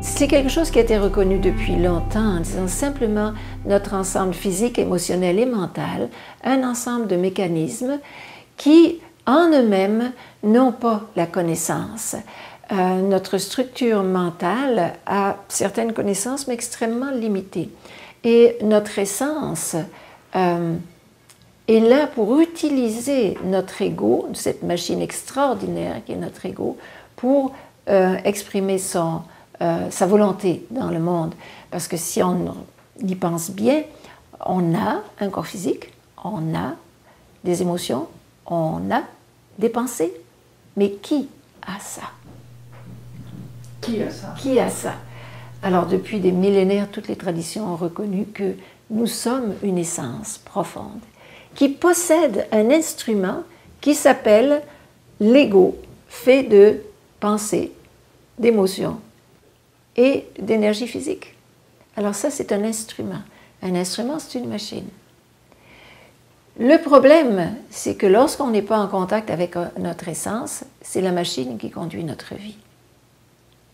C'est quelque chose qui a été reconnu depuis longtemps en disant simplement notre ensemble physique, émotionnel et mental, un ensemble de mécanismes qui, en eux-mêmes, n'ont pas la connaissance. Notre structure mentale a certaines connaissances, mais extrêmement limitées. Et notre essence est là pour utiliser notre ego, cette machine extraordinaire qui est notre ego, pour exprimer sa volonté dans le monde. Parce que si on y pense bien, on a un corps physique, on a des émotions, on a des pensées. Mais qui a ça? Qui a ça? Qui a ça? Alors, depuis des millénaires, toutes les traditions ont reconnu que nous sommes une essence profonde qui possède un instrument qui s'appelle l'ego, fait de pensées, d'émotions et d'énergie physique. Alors ça, c'est un instrument. Un instrument, c'est une machine. Le problème, c'est que lorsqu'on n'est pas en contact avec notre essence, c'est la machine qui conduit notre vie.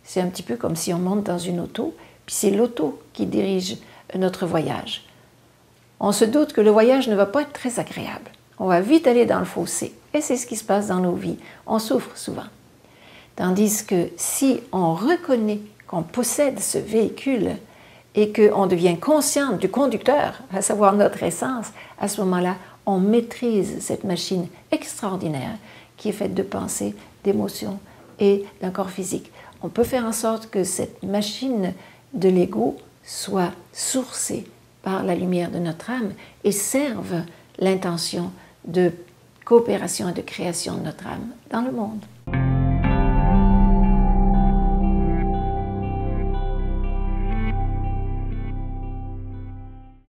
C'est un petit peu comme si on monte dans une auto, puis c'est l'auto qui dirige notre voyage. On se doute que le voyage ne va pas être très agréable. On va vite aller dans le fossé. Et c'est ce qui se passe dans nos vies. On souffre souvent. Tandis que si on reconnaît qu'on possède ce véhicule et qu'on devient conscient du conducteur, à savoir notre essence, à ce moment-là, on maîtrise cette machine extraordinaire qui est faite de pensées, d'émotions et d'un corps physique. On peut faire en sorte que cette machine de l'ego soit sourcée par la lumière de notre âme et serve l'intention de coopération et de création de notre âme dans le monde.